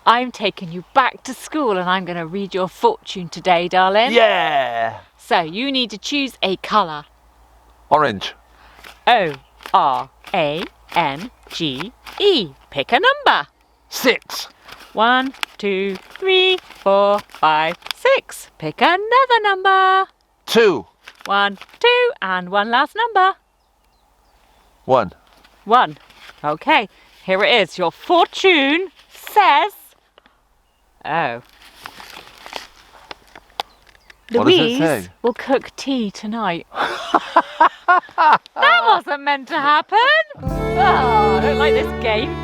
I'm taking you back to school and I'm going to read your fortune today, darling. Yeah! So you need to choose a colour. Orange. O-R-A-N-G-E. Pick a number. 6. 1, 2, 3, 4, 5, 6. Pick another number. 2. 1, 2, and one last number. 1. 1. Okay, here it is. Your fortune says... Oh. What does it Louise say? will cook tea tonight. That wasn't meant to happen. Oh, I don't like this game.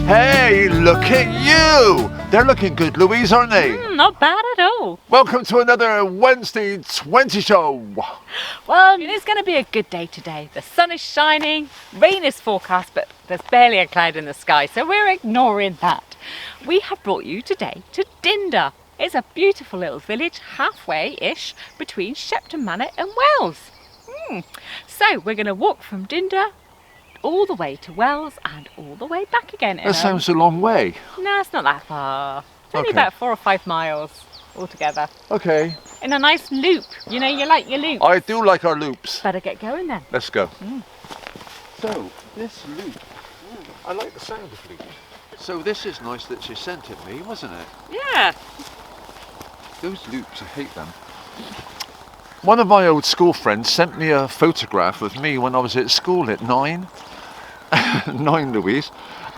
Hey, look at you! They're looking good, Louise, aren't they? Not bad at all. Welcome to another Wednesday 20 show. Well, it's going to be a good day today. The sun is shining, rain is forecast, but there's barely a cloud in the sky, so we're ignoring that. We have brought you today to Dinder. It's a beautiful little village halfway-ish between Shepton Manor and Wells. So we're going to walk from Dinder all the way to Wells and all the way back again. That sounds a long way. No, it's not that far. It's only Okay. about 4 or 5 miles altogether. Okay. In a nice loop. You know, you like your loop. I do like our loops. Better get going then. Let's go. So, this loop, I like the sound of loop. So this is nice that she sent it me, wasn't it? Yeah. Those loops, I hate them. One of my old school friends sent me a photograph of me when I was at school at 9. 9, Louise.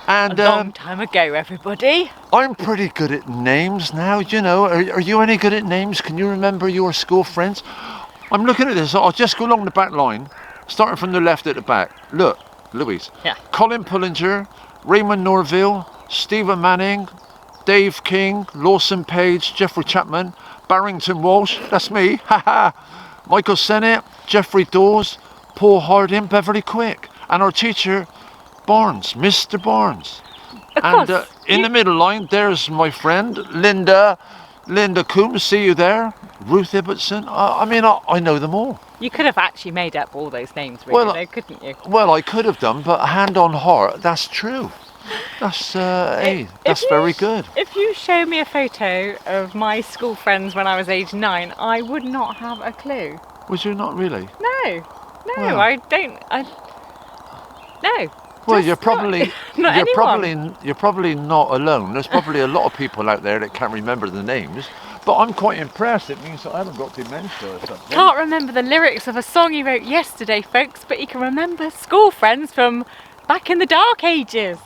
And A long time ago, everybody. I'm pretty good at names now, you know. Are you any good at names? Can you remember your school friends? I'm looking at this. I'll just go along the back line, starting from the left at the back. Look, Louise. Yeah. Colin Pullinger, Raymond Norville, Stephen Manning, Dave King, Lawson Page, Jeffrey Chapman, Barrington Walsh, that's me, haha. Michael Sennett, Jeffrey Dawes, Paul Harding, Beverly Quick, and our teacher, Barnes, Mr. Barnes. Of And course. in the middle line, there's my friend, Linda Coombs, see you there, Ruth Ibbotson. I know them all. You could have actually made up all those names, really, Well, though, couldn't you? Well, I could have done, but hand on heart, that's true. That's, that's very good. If you show me a photo of my school friends when I was age 9, I would not have a clue. Was you not really? No, Wow. I don't. No. Well, just you're probably not anyone. you're probably not alone. There's probably a lot of people out there that can't remember the names. But I'm quite impressed. It means that I haven't got dementia or something. Can't remember the lyrics of a song he wrote yesterday, folks, but he can remember school friends from back in the dark ages.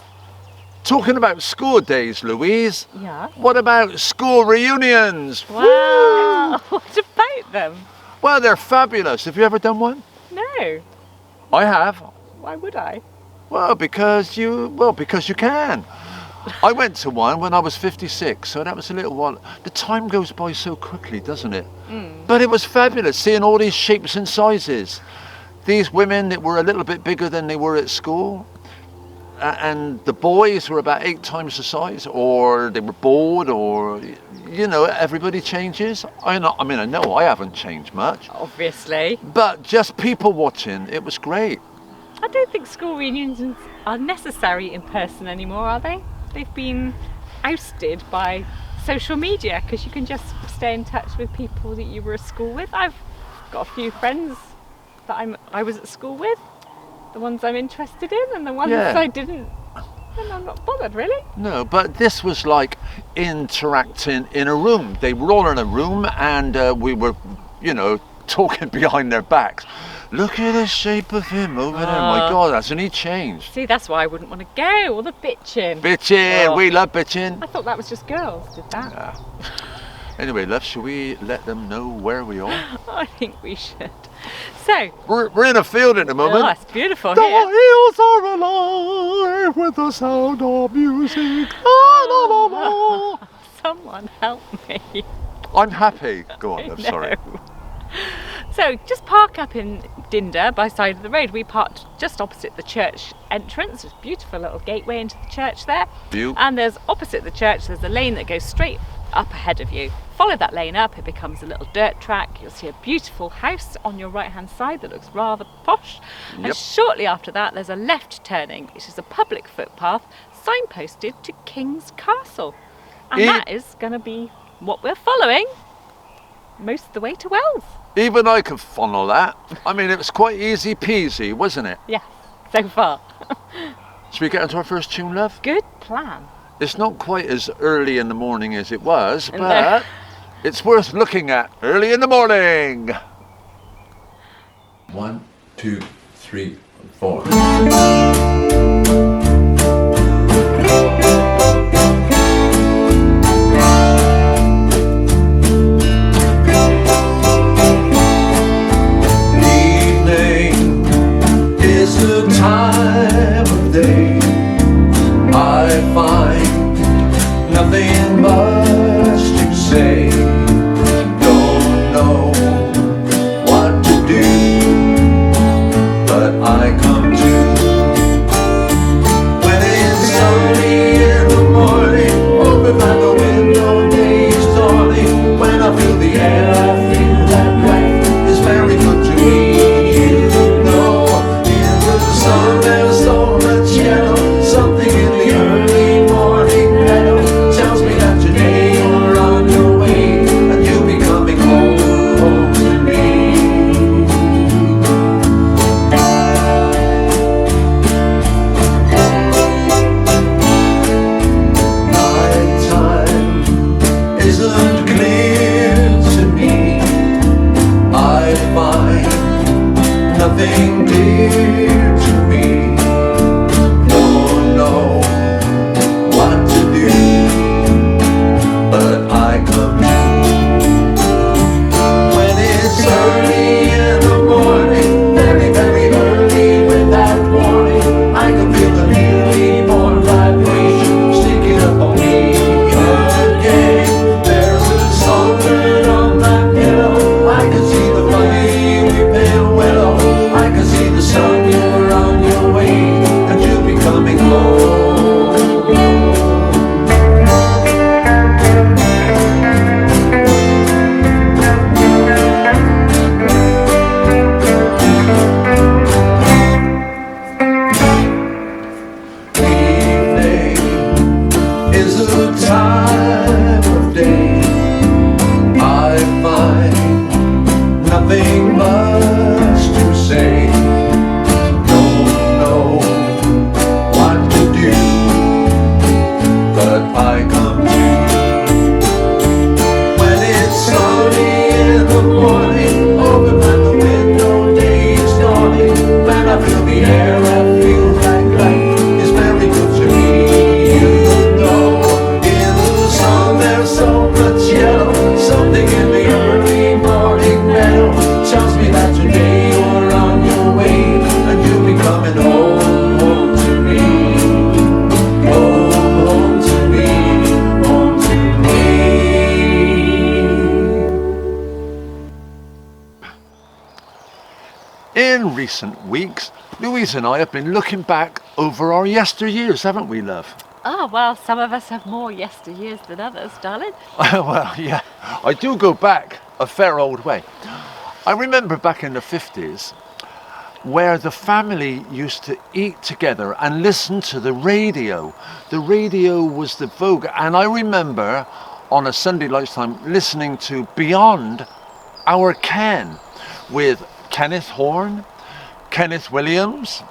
Talking about school days, Louise. Yeah. What about school reunions? Wow. What about them? Well, they're fabulous. Have you ever done one? No. I have. Why would I? Well, because you can. I went to one when I was 56, so that was a little while. The time goes by so quickly, doesn't it? But it was fabulous, seeing all these shapes and sizes. These women that were a little bit bigger than they were at school, and the boys were about 8 times the size, or they were bored, or, you know, everybody changes. I know I haven't changed much. Obviously. But just people watching, it was great. I don't think school reunions are necessary in person anymore, are they? They've been ousted by social media because you can just stay in touch with people that you were at school with. I've got a few friends that I was at school with, the ones I'm interested in, and the ones I didn't. And I'm not bothered, really. No, but this was like interacting in a room. They were all in a room, and we were, you know, talking behind their backs. Look at the shape of him over there. My God, hasn't he changed? See, that's why I wouldn't want to go. All the bitching. Bitching, Oh. we love bitching. I thought that was just girls did that. Yeah. Anyway, love, shall we let them know where we are? I think we should. So, We're in a field at the moment. oh, it's beautiful The here. hills are alive with the sound of music. La, la, la, la. Someone help me. I'm happy. Go on, love, sorry. No. So just park up in Dinder by side of the road. We parked just opposite the church entrance. There's a beautiful little gateway into the church there. View. And there's opposite the church, there's a lane that goes straight up ahead of you. Follow that lane up, it becomes a little dirt track. You'll see a beautiful house on your right hand side that looks rather posh. Yep. And shortly after that, there's a left turning, which is a public footpath signposted to King's Castle. And that is going to be what we're following most of the way to Wells. Even I could follow that. I mean, it was quite easy peasy, wasn't it? Yeah, so far. Should we get into our first tune, love? Good plan. It's not quite as early in the morning as it was, No. but it's worth looking at early in the morning. 1, 2, 3, 4. Evening is the time of day I find nothing much to say. Don't know what to do, but I come to when it's sunny in the morning. Open by the window, day is dawning. When I feel the air, I feel that life is very good to me. You know, in the sun there's so much yellow, something in the early morning meadow tells me that today you're on your way and you'll be coming home to me. Nighttime isn't clear to me. I find nothing dear to me. Don't know what to do, but I come to when it's early in the morning, very, very early without warning. I can feel the newly born vibration sneaking up on me again. There's a songbird on my pillow. I can see the funny weeping willow. I can see the sun, you're on your way and you'll be coming home. Evening is a time of day I find nothing much to say. Don't know what to do, but I come to when it's sunny in the morning. Open by the window, day is dawning. When I feel the air, I feel like life is very good to me. You know, in the sun there's so much yellow, something in the early morning meadow tells me that today you're on your way and you'll be coming home, home to me. Home, home to me, home to me. In recent weeks, Louise and I have been looking back over our yesteryears, haven't we, love? Oh, well, some of us have more yesteryears than others, darling. Well, yeah, I do go back a fair old way. I remember back in the 50s where the family used to eat together and listen to the radio. The radio was the vogue, and I remember on a Sunday lunchtime listening to Beyond Our Ken with Kenneth Horne, Kenneth Williams,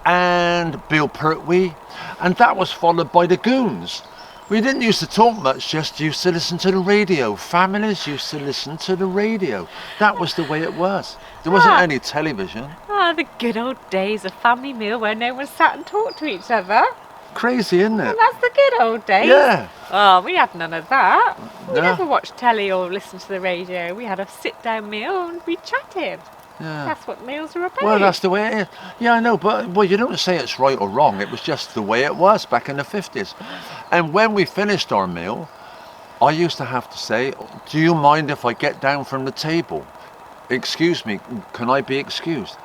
and Bill Pertwee, and that was followed by the Goons. We didn't used to talk much, just used to listen to the radio. Families used to listen to the radio. That was the way it was. There wasn't any television. Ah, the good old days of family meal where no one sat and talked to each other. Crazy, isn't it? And that's the good old days. Yeah. Oh, we had none of that. We No. never watched telly or listened to the radio. We had a sit-down meal and we chatted. Yeah. That's what meals are about. Well, that's the way it is. Yeah, I know, but well, you don't say it's right or wrong. It was just the way it was back in the 50s. And when we finished our meal, I used to have to say, do you mind if I get down from the table? excuse me, can I be excused?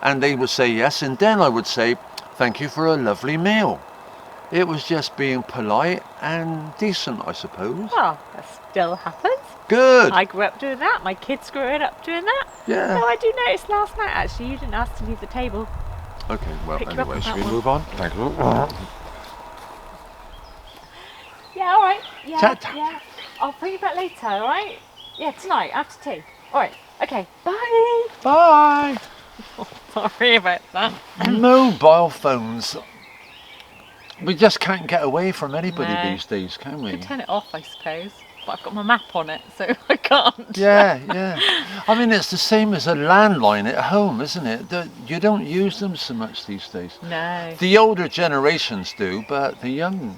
And they would say yes, and then I would say, thank you for a lovely meal. It was just being polite and decent, I suppose. Well, that still happens. Good. I grew up doing that. My kids grew up doing that. Yeah. So I do notice last night, actually, you didn't ask to leave the table. Okay, well, Pick you up anyway, on should that we one. move on? Thank you. Yeah, all right. Yeah, Ta-ta. yeah. I'll bring you back later, all right? Yeah, tonight, after tea. All right. Okay, bye. Bye. Sorry about that. Mobile phones. We just can't get away from anybody No. these days, can we? Could turn it off, I suppose. But I've got my map on it, so I can't. Yeah, yeah. I mean, it's the same as a landline at home, isn't it? You don't use them so much these days. No. The older generations do, but the young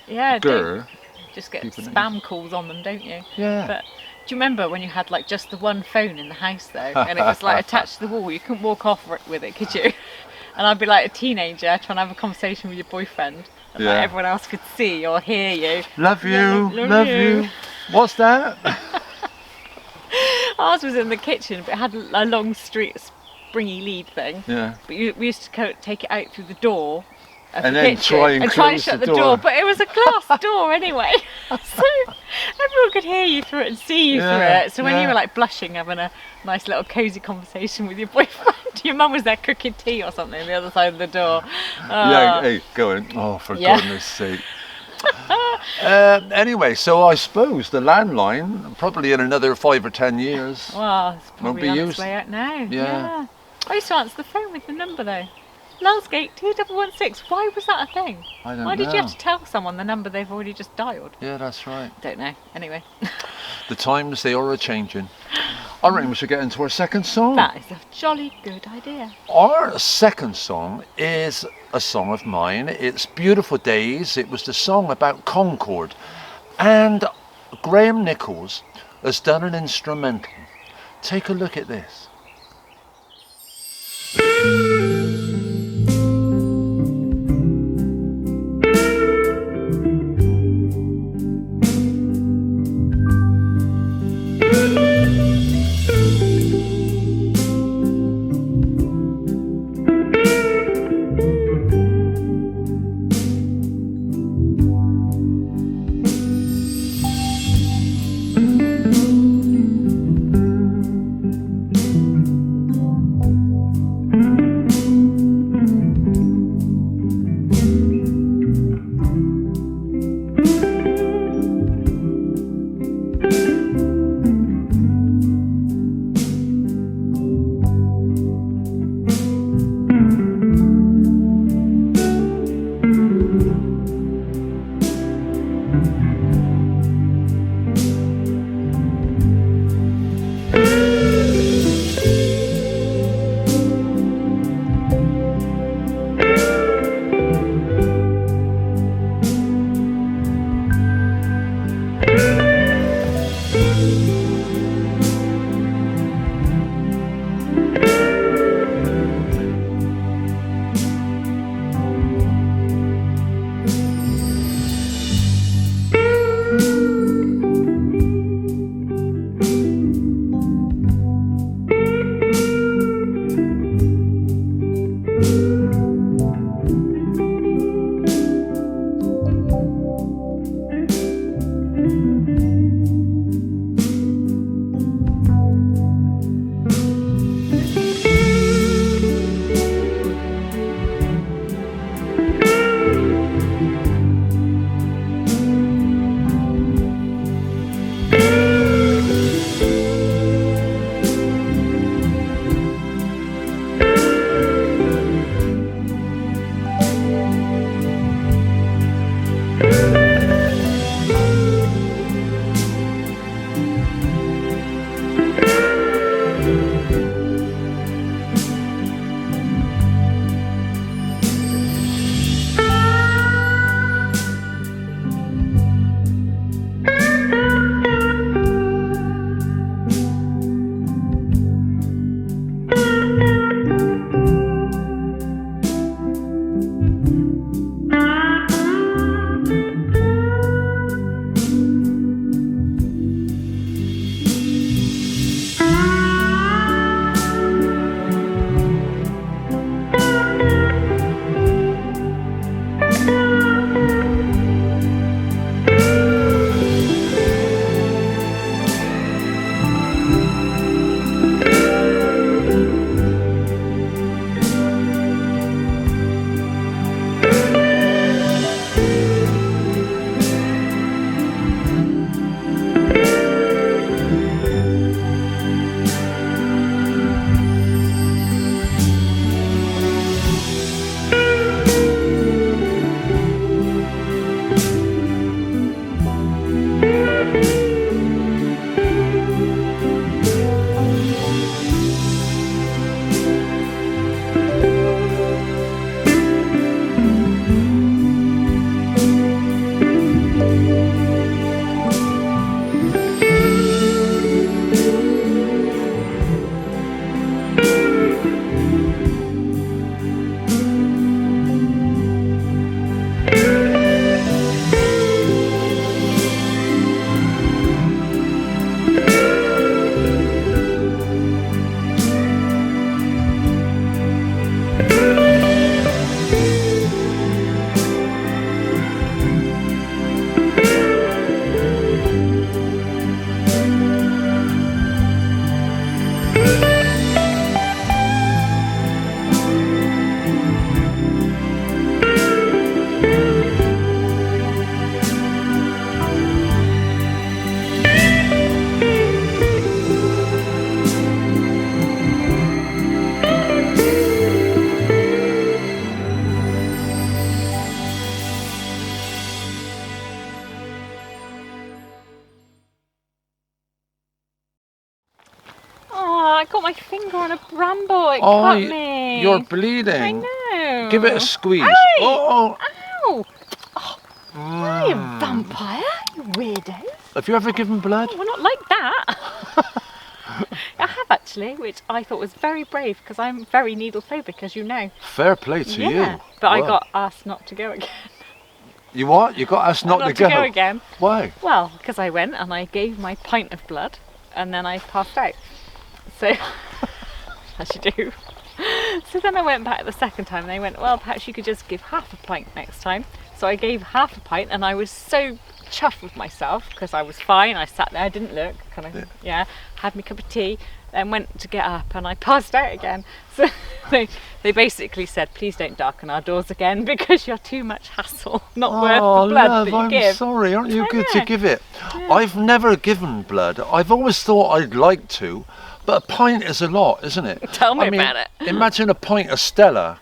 Yeah, girl, just get people don't spam calls on them, don't you? yeah. But do you remember when you had like just the one phone in the house though, and it was like attached to the wall? You couldn't walk off with it, could you? And I'd be like a teenager trying to have a conversation with your boyfriend, and Yeah. like everyone else could see or hear you. Love you, Yeah, love you. What's that? Ours was in the kitchen, but it had a long springy lead thing. Yeah. But we used to take it out through the door of And the then kitchen try and and close shut the the door. door. But it was a glass door anyway, so everyone could hear you through it and see you Yeah, through it. So when yeah. you were like blushing, having a nice little cosy conversation with your boyfriend, your mum was there cooking tea or something on the other side of the door. Yeah, hey, go on. Oh, for Yeah. goodness sake. Anyway, so I suppose the landline, probably in another 5 or 10 years. Well, it's Won't probably be on used. its way out now. Yeah. I used to answer the phone with the number though. Lulsgate 2116. Why was that a thing? I don't Why did know. you have to tell someone the number they've already just dialed? Yeah, that's right. Don't know. Anyway, The times, they are a-changing. I reckon we should get into our second song. that is a jolly good idea. Our second song is a song of mine. It's Beautiful Days. It was the song about Concord. And Graham Nichols has done an instrumental. Take a look at this. I got my finger on a bramble. It cut me. You're bleeding. I know. Give it a squeeze. Hey! Oh. Ow! Oh, are you a vampire? You weirdo. Have you ever given blood? Oh, well, not like that. I have actually, which I thought was very brave because I'm very needle phobic, as you know. Fair play to you. But I got asked not to go again. You what? You got asked not to go again. Why? Well, because I went and I gave my pint of blood and then I passed out. So, as you do. So then I went back the second time and they went, well, perhaps you could just give half a pint next time. So I gave half a pint and I was so chuffed with myself because I was fine. I sat there, I didn't look, had my cup of tea, then went to get up and I passed out again. So they basically said, please don't darken our doors again because you're too much hassle, not worth the blood love, that you I'm give. Sorry, aren't you good to give it? Yeah. I've never given blood. I've always thought I'd like to, but a pint is a lot, isn't it? Tell me about it. Imagine a pint of Stella.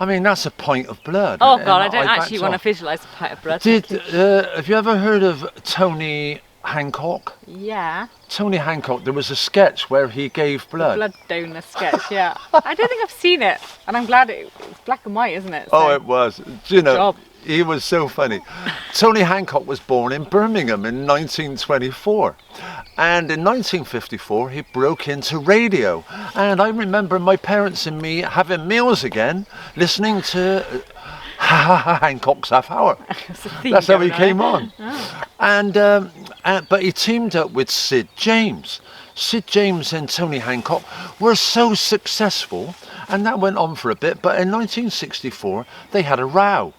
I mean, that's a pint of blood. Oh God, I don't actually want to visualise a pint of blood. Have you ever heard of Tony Hancock? Yeah. Tony Hancock, there was a sketch where he gave blood. The blood donor sketch, yeah. I don't think I've seen it, and I'm glad it's black and white, isn't it? So. Oh, it was. Do you know, he was so funny. Tony Hancock was born in Birmingham in 1924. And in 1954, he broke into radio. And I remember my parents and me having meals again, listening to Hancock's Half Hour. That's how he came on. Oh. But he teamed up with Sid James. Sid James and Tony Hancock were so successful, and that went on for a bit. But in 1964, they had a row.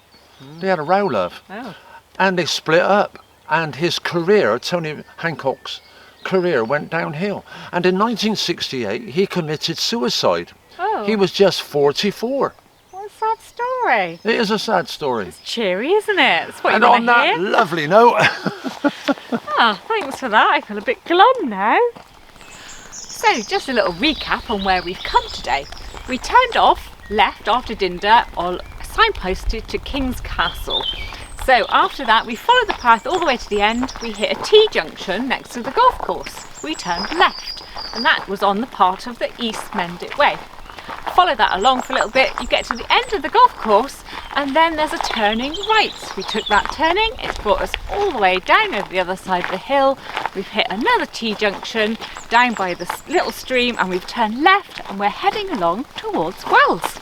They had a row, love. Oh. And they split up. And his career, Tony Hancock's career, went downhill. And in 1968, he committed suicide. Oh. He was just 44. What a sad story. It is a sad story. It's cheery, isn't it? That's what and you on that hear. Lovely note. Thanks for that. I feel a bit glum now. So, just a little recap on where we've come today. We turned left after Dinder, or signposted to King's Castle. So after that, we followed the path all the way to the end. We hit a T-junction next to the golf course. We turned left, and that was on the part of the East Mendip Way. Follow that along for a little bit. You get to the end of the golf course, and then there's a turning right. We took that turning. It's brought us all the way down over the other side of the hill. We've hit another T-junction down by this little stream, and we've turned left, and we're heading along towards Wells.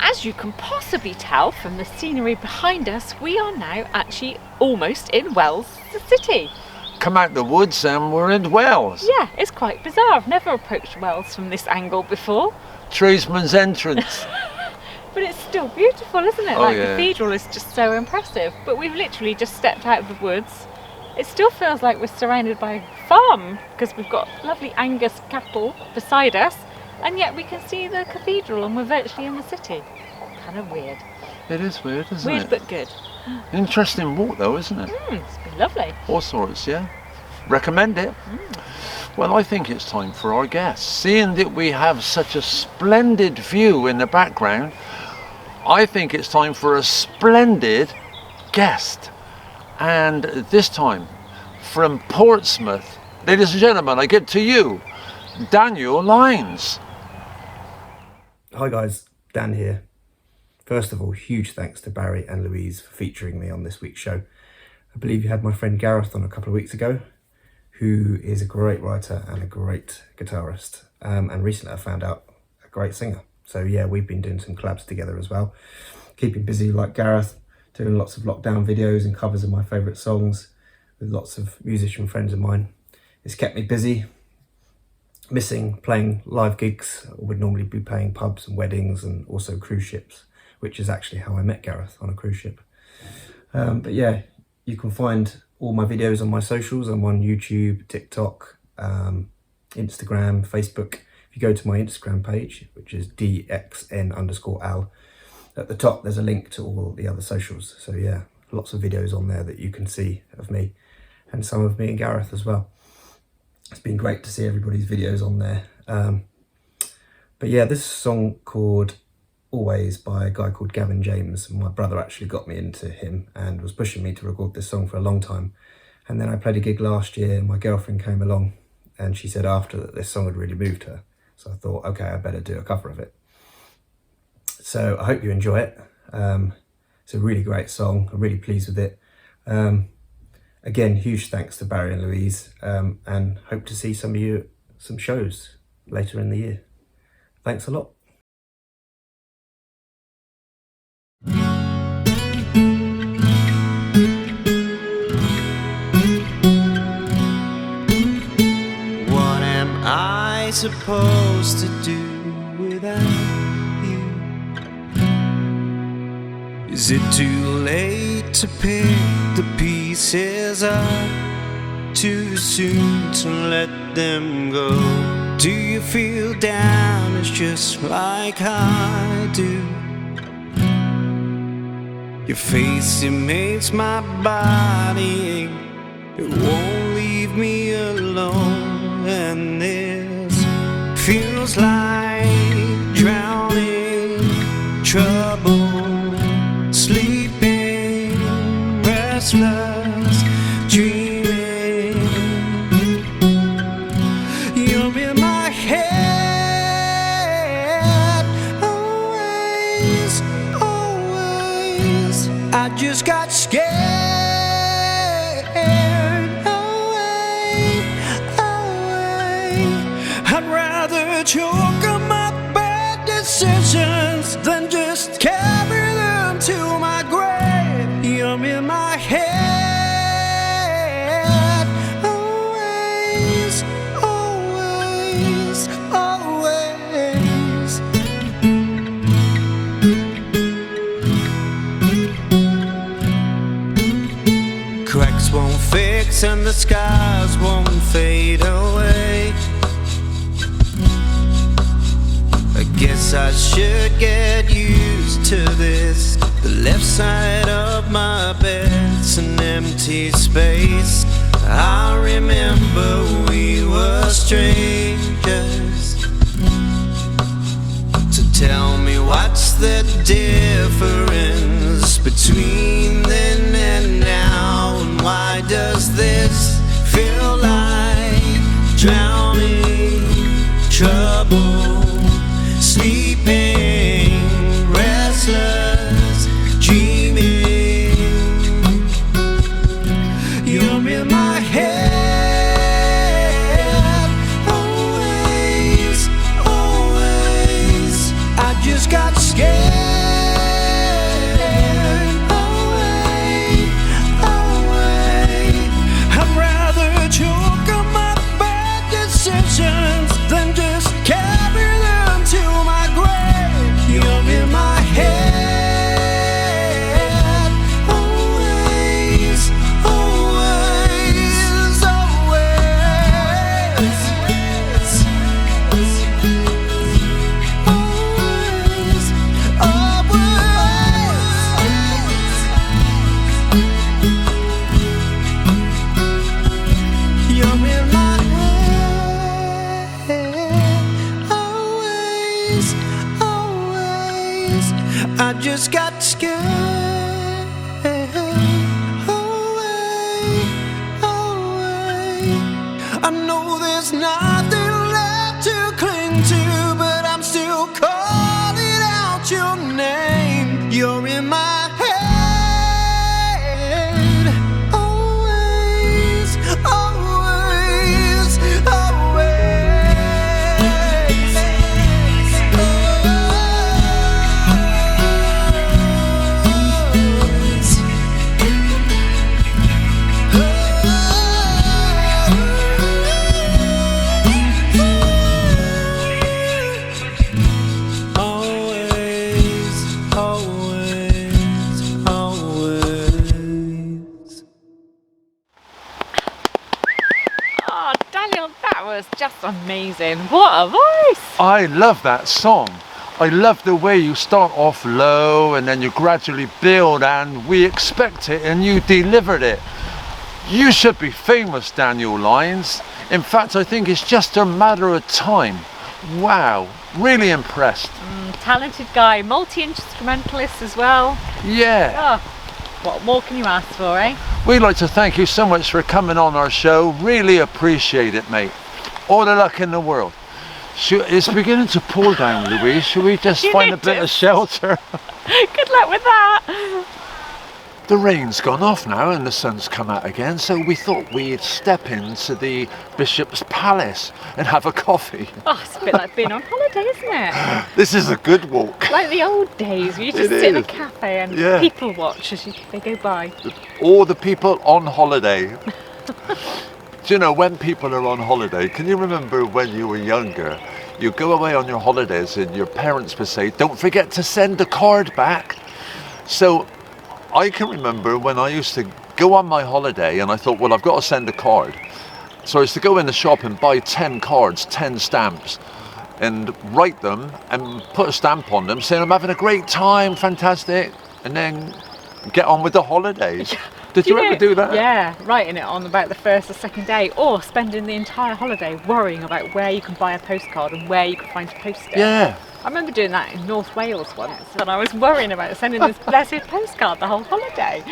As you can possibly tell from the scenery behind us, we are now actually almost in Wells, the city. Come out the woods and we're in Wells. Yeah, it's quite bizarre. I've never approached Wells from this angle before. Tradesman's entrance. But it's still beautiful, isn't it? Oh, The cathedral is just so impressive. But we've literally just stepped out of the woods. It still feels like we're surrounded by a farm because we've got lovely Angus cattle beside us. And yet we can see the cathedral and we're virtually in the city. Kind of weird. It is weird, isn't it? Weird but good. Interesting walk though, isn't it? It's been lovely. All sorts, yeah. Recommend it. Well, I think it's time for our guests. Seeing that we have such a splendid view in the background, I think it's time for a splendid guest. And this time, from Portsmouth, ladies and gentlemen, I give to you, Dan Lyons. Hi guys, Dan here. First of all, huge thanks to Barry and Louise for featuring me on this week's show. I believe you had my friend Gareth on a couple of weeks ago, who is a great writer and a great guitarist. And recently I found out a great singer. So yeah, we've been doing some collabs together as well. Keeping busy like Gareth, doing lots of lockdown videos and covers of my favourite songs with lots of musician friends of mine. It's kept me busy. Missing playing live gigs. I would normally be playing pubs and weddings and also cruise ships, which is actually how I met Gareth, on a cruise ship. But yeah, you can find all my videos on my socials. I'm on YouTube, TikTok, Instagram, Facebook. If you go to my Instagram page, which is DXN_Al, at the top there's a link to all the other socials. So yeah, lots of videos on there that you can see of me, and some of me and Gareth as well. It's been great to see everybody's videos on there. But yeah, this song called Always by a guy called Gavin James. My brother actually got me into him and was pushing me to record this song for a long time. And then I played a gig last year and my girlfriend came along and she said after that this song had really moved her. So I thought, okay, I better do a cover of it. So I hope you enjoy it. It's a really great song. I'm really pleased with it. Again, huge thanks to Barry and Louise, and hope to see some of you at some shows later in the year. Thanks a lot. What am I supposed to do without you? Is it too late to pick the pieces up? Too soon to let them go? Do you feel damaged just like I do? Your face, it makes my body ache. It won't leave me alone, and this feels like drowning, trouble, sleeping, restless, dreaming. You're in my head, always, always. I just got scared. I'd rather choke on my bad decisions than just carry them to my grave. You're in my head, always, always, always. Cracks won't fix and the scars won't fade away. I guess I should get used to this. The left side of my bed's an empty space. I remember we were strangers. So tell me, what's the difference between then and now? And why does this feel like drowning, trouble, sleeping, restless, dreaming? You're in my head, always, always. I just got scared. Away, away. I'd rather choke on my bad decisions than just carry them to my grave. You're in my head, always, always, always, always, always. You're in my head, always, always. I just got scared. Away, away. I know there's nothing left to cling to, but I'm still calling out your name. You're in my head, always, always, always. Always, always, always. Oh, Daniel, that was just amazing. What a voice! I love that song. I love the way you start off low and then you gradually build, and we expect it and you delivered it. You should be famous, Daniel Lyons. In fact, I think it's just a matter of time. Wow, really impressed. Talented guy, multi-instrumentalist as well. Yeah. Oh, what more can you ask for, eh? We'd like to thank you so much for coming on our show. Really appreciate it, mate. All the luck in the world. It's beginning to pour down, Louise. Should we just find a bit of shelter? Good luck with that. The rain's gone off now and the sun's come out again, so we thought we'd step into the Bishop's Palace and have a coffee. Oh, it's a bit like being on holiday, isn't it? This is a good walk. Like the old days, where you just sit in a cafe and people watch as they go by. All the people on holiday. Do you know, when people are on holiday, can you remember when you were younger, you go away on your holidays and your parents would say, don't forget to send a card back. So I can remember when I used to go on my holiday and I thought, well, I've got to send a card. So I used to go in the shop and buy 10 cards, 10 stamps, and write them and put a stamp on them saying I'm having a great time, fantastic, and then get on with the holidays. Did you ever do that? Yeah, writing it on about the first or second day, or spending the entire holiday worrying about where you can buy a postcard and where you can find to post it. Yeah. I remember doing that in North Wales once, and I was worrying about sending this blessed postcard the whole holiday.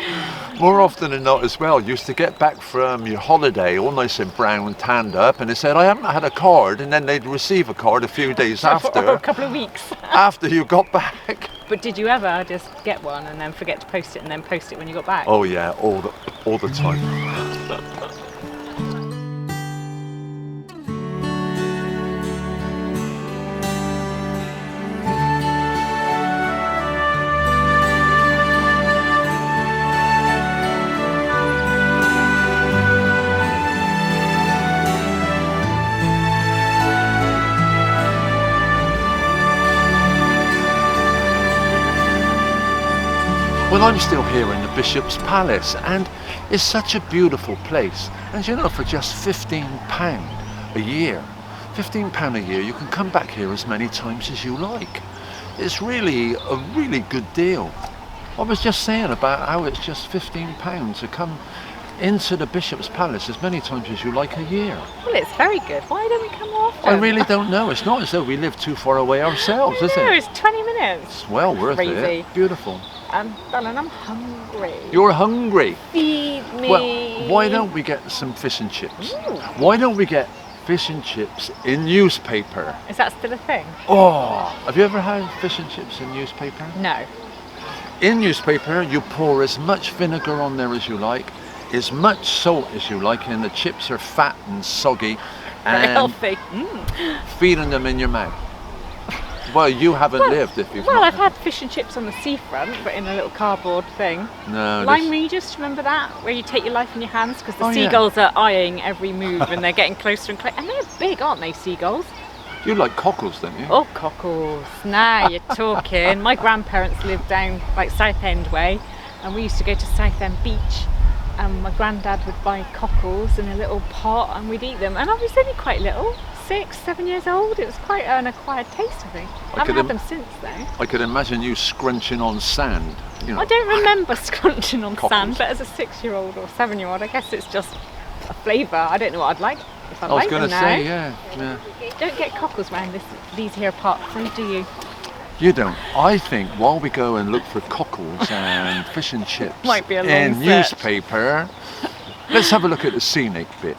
More often than not as well, you used to get back from your holiday all nice and brown and tanned up, and they said, I haven't had a card, and then they'd receive a card a few days after. Or a couple of weeks. After you got back. But did you ever just get one and then forget to post it and then post it when you got back? Oh yeah, all the time. Well, I'm still here in the Bishop's Palace, and it's such a beautiful place. And you know, for just £15 a year, £15 a year, you can come back here as many times as you like. It's really a really good deal. I was just saying about how it's just £15 to come into the Bishop's Palace as many times as you like a year. Well, it's very good. Why don't we come more often? I really don't know. It's not as though we live too far away ourselves, is No, it? it's 20 minutes. It's well worth Crazy. it. Beautiful. Darling, I'm hungry. You're hungry. Feed me. Well, why don't we get some fish and chips? Ooh. Why don't we get fish and chips in newspaper? Is that still a thing? Oh, have you ever had fish and chips in newspaper? No. In newspaper, you pour as much vinegar on there as you like, as much salt as you like, and the chips are fat and soggy. Very and healthy. feeding them in your mouth. Well, you haven't lived if you've Well, not. I've had fish and chips on the seafront, but in a little cardboard thing. No, Lime Regis, remember that? Where you take your life in your hands because the Oh, yeah. seagulls are eyeing every move and they're getting closer and closer. And they're big, aren't they, seagulls? You like cockles, don't you? Oh, cockles. Now you're talking. My grandparents lived down like Southend way, and we used to go to Southend Beach, and my granddad would buy cockles in a little pot and we'd eat them. And I was only quite little, 6, 7 years old. It was quite an acquired taste, I think. I haven't had them since though. I could imagine you scrunching on sand. You know. I don't remember scrunching on Cockles. sand, but as a 6-year-old or 7-year-old, I guess it's just a flavour. I don't know what I'd like if I I was like going them to now. say, yeah. Don't get cockles round these here park fruit, do you? You don't. I think while we go and look for cockles and fish and chips Might be a long in search. newspaper, let's have a look at the scenic bit.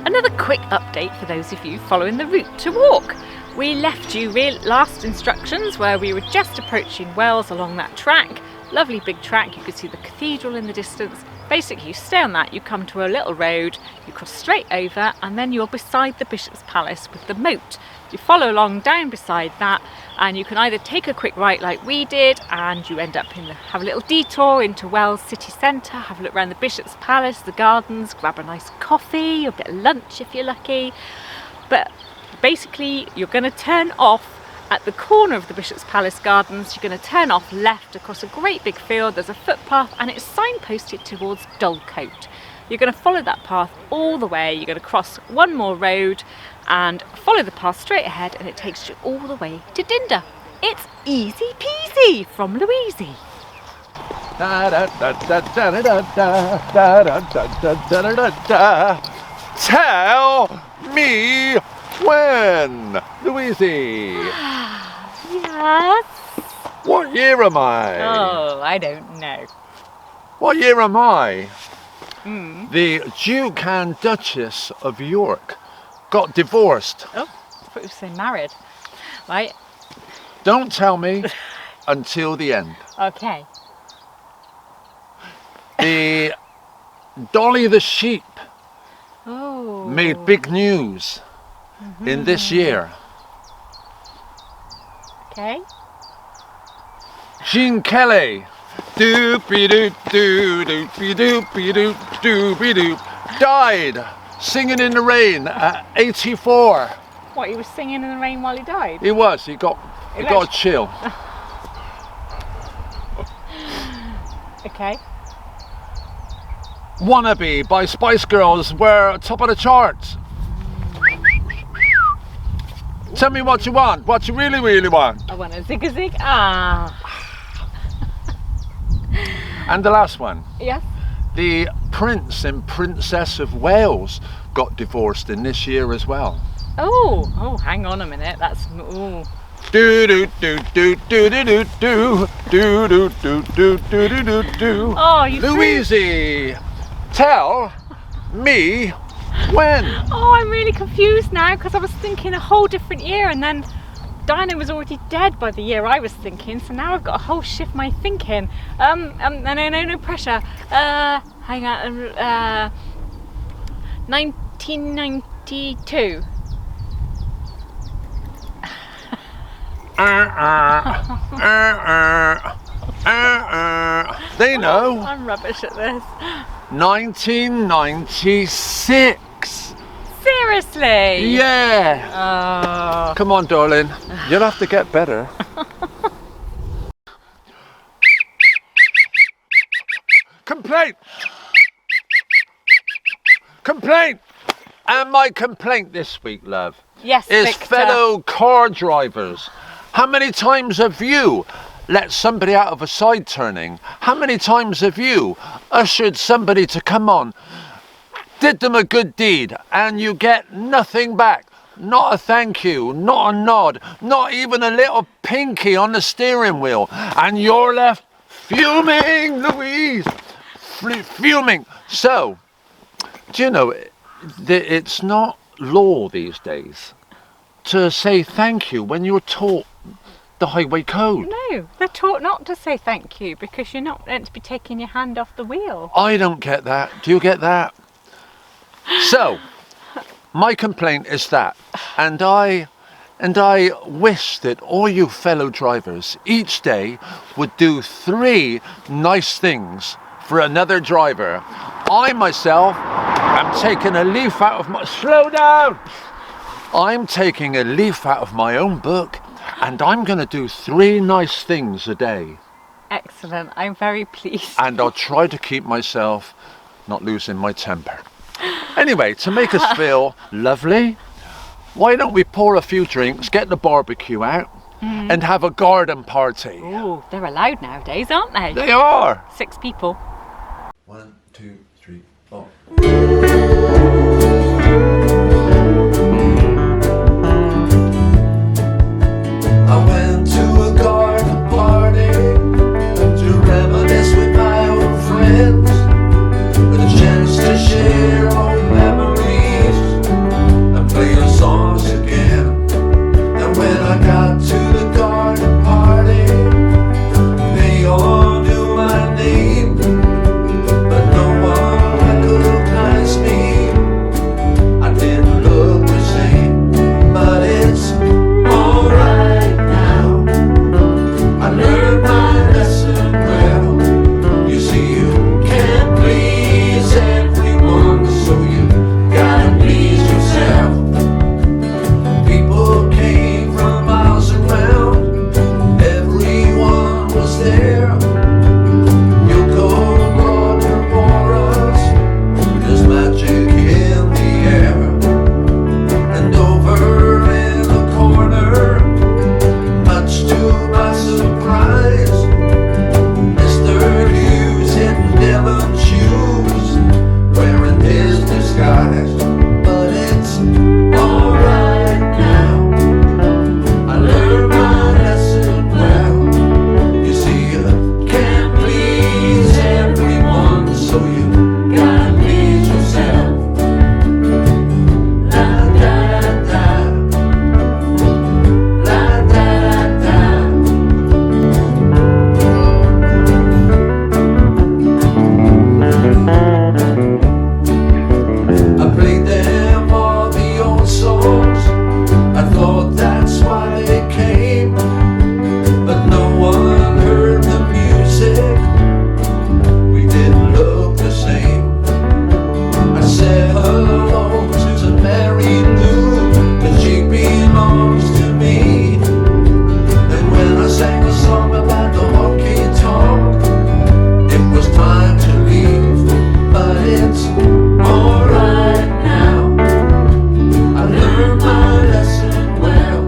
Another quick update for those of you following the route to walk. We left you last instructions where we were just approaching Wells along that track. Lovely big track, you could see the cathedral in the distance. Basically you stay on that, you come to a little road, you cross straight over and then you're beside the Bishop's Palace with the moat. You follow along down beside that and you can either take a quick right like we did and you end up have a little detour into Wells city centre, have a look around the Bishop's Palace, the gardens, grab a nice coffee, a bit of lunch if you're lucky. But basically you're going to turn off at the corner of the Bishop's Palace Gardens. You're going to turn off left across a great big field. There's a footpath and it's signposted towards Dulcote. You're going to follow that path all the way. You're going to cross one more road and follow the path straight ahead and it takes you all the way to Dinder. It's easy peasy from Louise. Tell me when, Louise. Yes? What year am I? Oh, I don't know. What year am I? The Duke and Duchess of York got divorced. Oh, I thought you were saying married. Right, Don't tell me until the end. okay. The Dolly the sheep Oh. made big news in this year. Okay. Gene Kelly, doopy-doo-doo-doopy-doopy-doo-doopy-doo, died singing in the rain at 84. What, he was singing in the rain while he died? He got a chill. Okay. Wannabe by Spice Girls were top of the charts. Tell me what you want. What you really, really want. I want a zig-a-zig. Ah. And the last one. Yes. The Prince and Princess of Wales got divorced in this year as well. Oh, hang on a minute. That's ooh. Do do do do do do do do do do do do do do do. Oh, you Louise, tell me when. Oh, I'm really confused now because I was thinking a whole different year, and then Dinah was already dead by the year I was thinking. So now I've got a whole shift my thinking. No pressure. Hang on. 1992. They know. I'm rubbish at this. 1996. Seriously? Yeah. Oh. Come on, darling. You'll have to get better. Complaint. Complaint. And my complaint this week, love, Yes, is Victor. fellow car drivers. How many times have you let somebody out of a side turning? How many times have you ushered somebody to come on, did them a good deed, and you get nothing back? Not a thank you, not a nod, not even a little pinky on the steering wheel, and you're left fuming, Louise, fuming. So, do you know, it's not law these days to say thank you when you're taught the highway code. No, they're taught not to say thank you because you're not meant to be taking your hand off the wheel. I don't get that. Do you get that? So, my complaint is that, and I wish that all you fellow drivers each day would do 3 nice things for another driver. I myself am taking a leaf out of my... Slow down! I'm taking a leaf out of my own book, and I'm going to do 3 nice things a day. Excellent. I'm very pleased. And I'll try to keep myself not losing my temper. Anyway, to make us feel lovely, why don't we pour a few drinks, get the barbecue out, and have a garden party? Oh, they're allowed nowadays, aren't they? They are. 6 people. 1, 2, 3, 4. I went to a garden party to reminisce with my old friends, with a chance to share old memories and play our songs again. And when I got to the garden party, they all knew my name, but no one recognized me. I didn't look the same, but it's alright now. I learned my lesson well. You see, you can't please everyone, so you gotta please yourself. People came from miles around, everyone was there. Yoko brought her auras, there's magic in the air. And over in the corner, much to my surprise, Mr. Hughes in Dylan's shoes, wearing his disguise. But it's alright now. I learned my lesson well. You see, you can't please everyone, so you gotta please yourself. La da da, la da da. I played them all the old songs. I thought that's why they came, but no one heard the music. We didn't look the same. I said hello to Mary Lou, 'cause she belongs to me. And when I sang a song about the honky tonk, it was time to leave, but it's alright now. I learned my lesson well.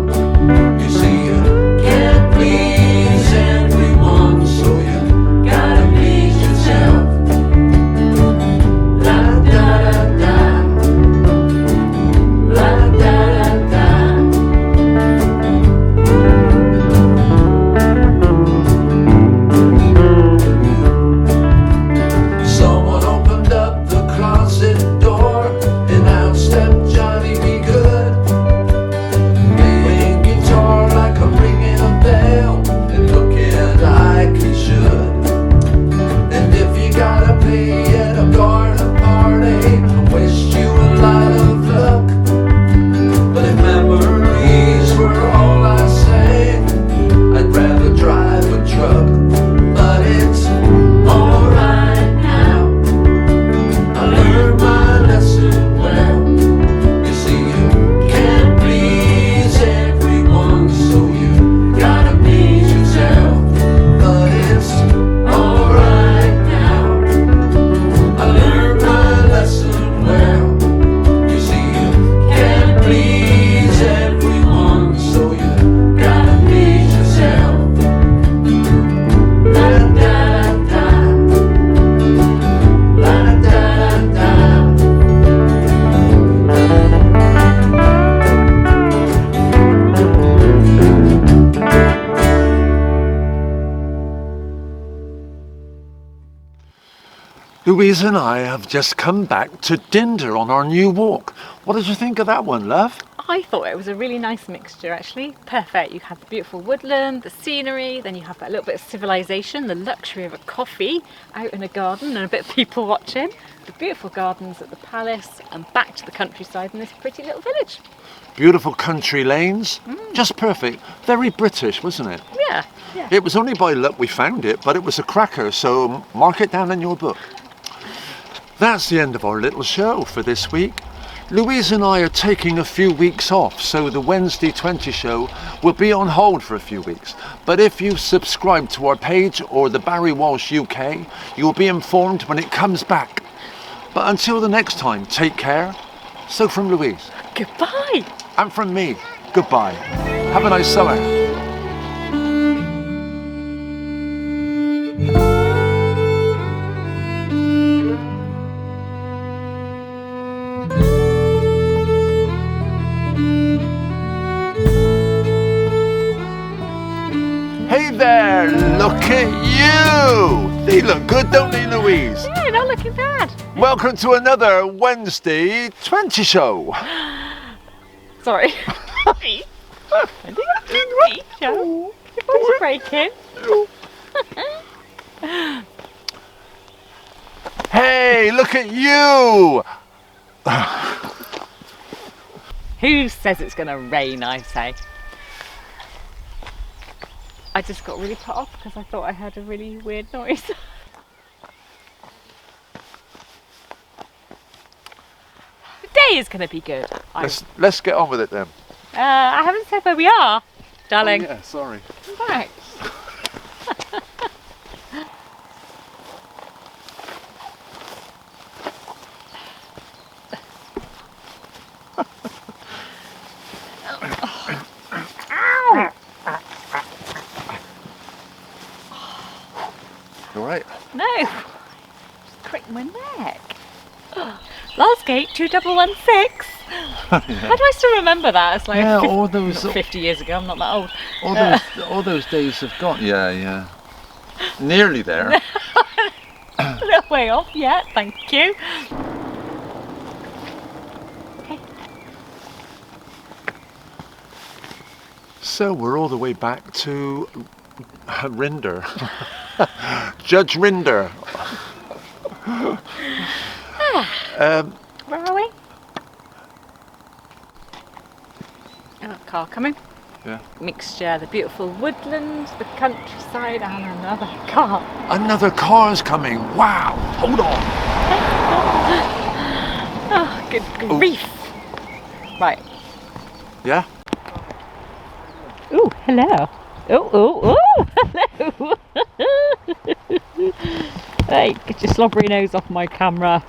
Louise and I have just come back to Dinder on our new walk. What did you think of that one, love? I thought it was a really nice mixture actually. Perfect. You have the beautiful woodland, the scenery, then you have that little bit of civilization, the luxury of a coffee out in a garden and a bit of people watching. The beautiful gardens at the palace and back to the countryside in this pretty little village. Beautiful country lanes. Just perfect. Very British, wasn't it? Yeah, yeah. It was only by luck we found it, but it was a cracker, so mark it down in your book. That's the end of our little show for this week. Louise and I are taking a few weeks off, so the Wednesday 20 show will be on hold for a few weeks. But if you subscribe to our page or the Barry Walsh UK, you'll be informed when it comes back. But until the next time, take care. So from Louise. Goodbye. And from me, goodbye. Have a nice summer. Hey there, look at you! They look good, don't they, Louise? Yeah, not looking bad. Welcome to another Wednesday 20 show. Sorry. I think I'm doing the show. Your voice breaking. Hey, look at you! Who says it's going to rain, I say? I just got really put off because I thought I heard a really weird noise. The day is going to be good. Let's get on with it then. I haven't said where we are, darling. Oh, yeah, sorry. Come back. All right. No, just cracked my neck. Last gate 2116. How do I still remember that? It's like Yeah, 50, all those- not 50 years ago. I'm not that old. All those days have gone. Yeah. Nearly there. A little way off yet. Thank you. Okay. So we're all the way back to Rinder. Judge Rinder. Where are we? Oh, car coming. Yeah. Mixture, the beautiful woodland, the countryside, and another car. Another car's coming. Wow. Hold on. Oh, good grief. Right. Yeah. Oh, hello. Oh, hello. Hey, get your slobbery nose off my camera.